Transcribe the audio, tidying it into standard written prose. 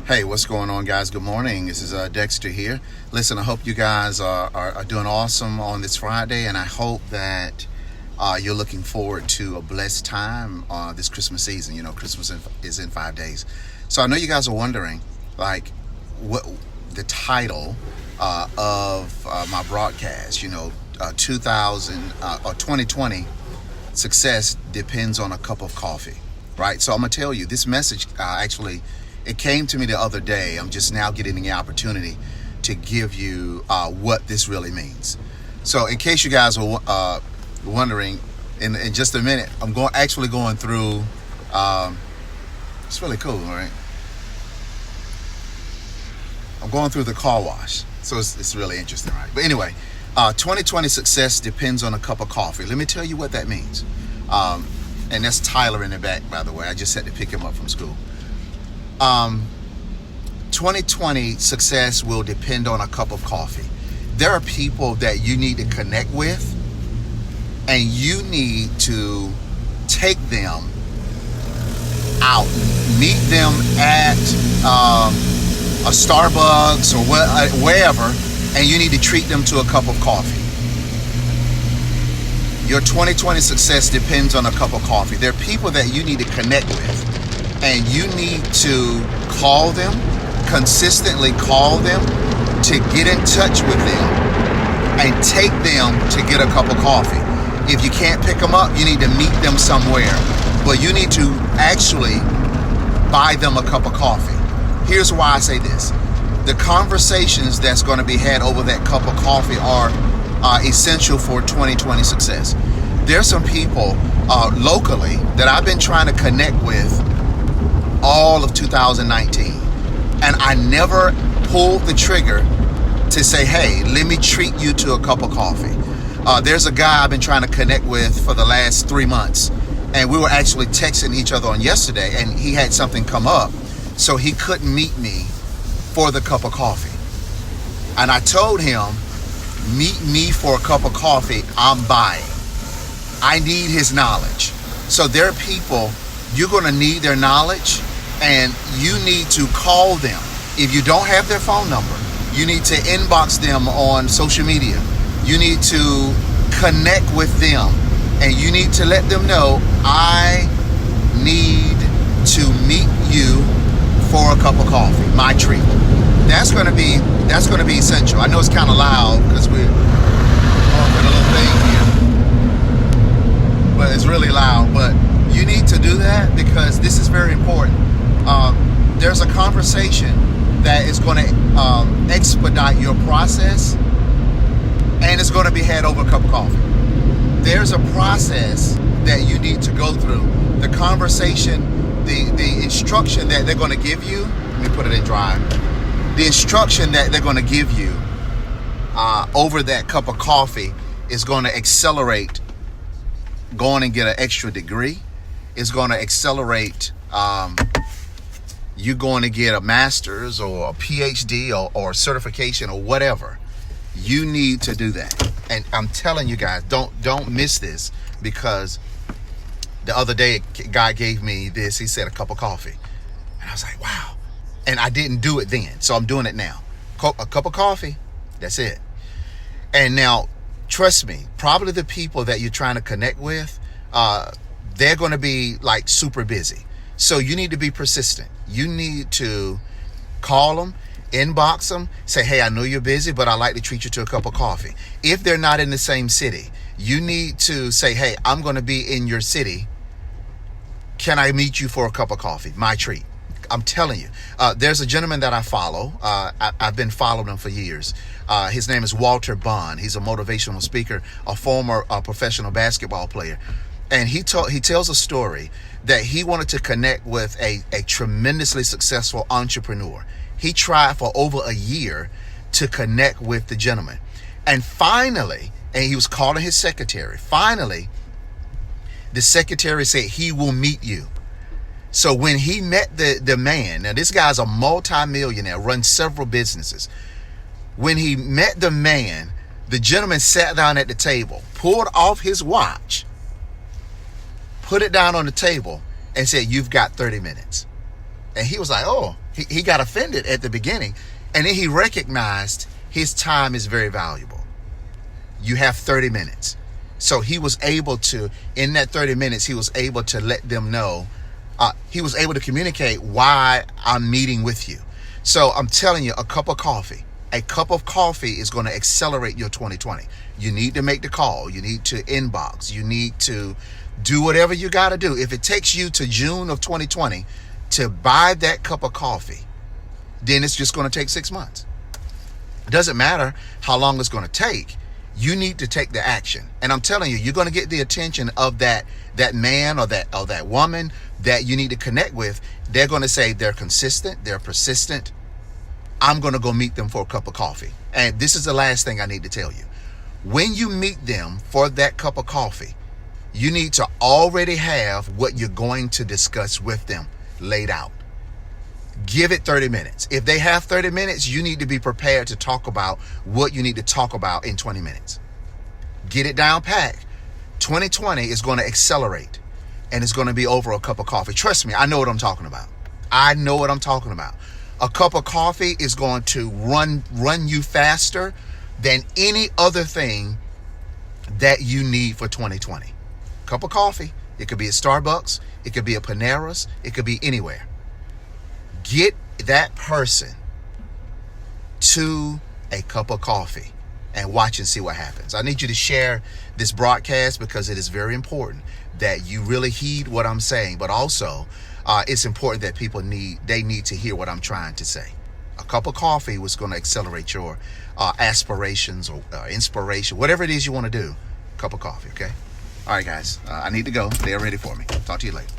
Hey, what's going on, guys? Good morning. This is Dexter here. Listen, I hope you guys are doing awesome on this Friday, and I hope that you're looking forward to a blessed time this Christmas season. You know, Christmas is in 5 days. So I know you guys are wondering, like, what the title of my broadcast, 2020 success depends on a cup of coffee, right? So I'm going to tell you, this message actually, it came to me the other day. I'm just now getting the opportunity to give you what this really means. So in case you guys are wondering, in just a minute, I'm going through, it's really cool, right? I'm going through the car wash. So it's really interesting, right? But anyway, 2020 success depends on a cup of coffee. Let me tell you what that means. And that's Tyler in the back, by the way. I just had to pick him up from school. 2020 success will depend on a cup of coffee. There are people that you need to connect with, and you need to take them out, meet them at a Starbucks or wherever, and you need to treat them to a cup of coffee. Your 2020 success depends on a cup of coffee. There are people that you need to connect with, and you need to call them, consistently call them, to get in touch with them and take them to get a cup of coffee. If you can't pick them up, you need to meet them somewhere, but you need to actually buy them a cup of coffee. Here's why I say this. The conversations that's going to be had over that cup of coffee are essential for 2020 success. There's some people locally that I've been trying to connect with all of 2019, and I never pulled the trigger to say, hey, let me treat you to a cup of coffee. There's a guy I've been trying to connect with for the last 3 months, and we were actually texting each other on yesterday, and he had something come up, so he couldn't meet me for the cup of coffee. And I told him, meet me for a cup of coffee, I'm buying. I need his knowledge. So there are people, you're going to need their knowledge, and you need to call them. If you don't have their phone number, you need to inbox them on social media. You need to connect with them, and you need to let them know, I need to meet you for a cup of coffee, my treat. That's going to be essential. I know it's kind of loud because we're on a little thing here, but it's really loud. But you need to do that because this is very important. There's a conversation that is going to expedite your process, and it's going to be had over a cup of coffee. There's a process that you need to go through. The conversation, the instruction that they're going to give you, let me put it in drive. The instruction that they're going to give you over that cup of coffee is going to accelerate going and get an extra degree. It's going to accelerate you going to get a master's or a PhD or certification or whatever. You need to do that. And I'm telling you guys, don't miss this, because the other day a guy gave me this. He said a cup of coffee. And I was like, wow. And I didn't do it then, so I'm doing it now. A cup of coffee, that's it. And now, trust me, probably the people that you're trying to connect with, they're going to be like super busy. So you need to be persistent. You need to call them, inbox them, say, hey, I know you're busy, but I'd like to treat you to a cup of coffee. If they're not in the same city, you need to say, hey, I'm going to be in your city. Can I meet you for a cup of coffee? My treat. I'm telling you, there's a gentleman that I follow. I've been following him for years. His name is Walter Bond. He's a motivational speaker, a former professional basketball player. And he tells a story that he wanted to connect with a tremendously successful entrepreneur. He tried for over a year to connect with the gentleman. And finally, and he was calling his secretary. Finally, the secretary said he will meet you. So when he met the man, now this guy's a multi-millionaire, runs several businesses. When he met the man, the gentleman sat down at the table, pulled off his watch, put it down on the table, and said, you've got 30 minutes. And he was like, oh, He got offended at the beginning, and then he recognized his time is very valuable. You have 30 minutes. So he was able to, in that 30 minutes, he was able to let them know, he was able to communicate why I'm meeting with you. So I'm telling you, a cup of coffee is going to accelerate your 2020. You need to make the call. You need to inbox. You need to do whatever you got to do. If it takes you to June of 2020 to buy that cup of coffee, then it's just going to take 6 months. It doesn't matter how long it's going to take. You need to take the action. And I'm telling you, you're going to get the attention of that man or that woman that you need to connect with. They're going to say they're consistent, they're persistent. I'm going to go meet them for a cup of coffee. And this is the last thing I need to tell you. When you meet them for that cup of coffee, you need to already have what you're going to discuss with them laid out. Give it 30 minutes. If they have 30 minutes, you need to be prepared to talk about what you need to talk about in 20 minutes. Get it down packed. 2020 is going to accelerate, and it's going to be over a cup of coffee. Trust me, I know what I'm talking about. I know what I'm talking about. A cup of coffee is going to run you faster than any other thing that you need for 2020. Cup of coffee. It could be at Starbucks. It could be at Panera's. It could be anywhere. Get that person to a cup of coffee and watch and see what happens. I need you to share this broadcast because it is very important that you really heed what I'm saying, but also it's important that people need to hear what I'm trying to say. A cup of coffee was going to accelerate your aspirations or inspiration, whatever it is you want to do. Cup of coffee, okay? All right, guys, I need to go. They're ready for me. Talk to you later.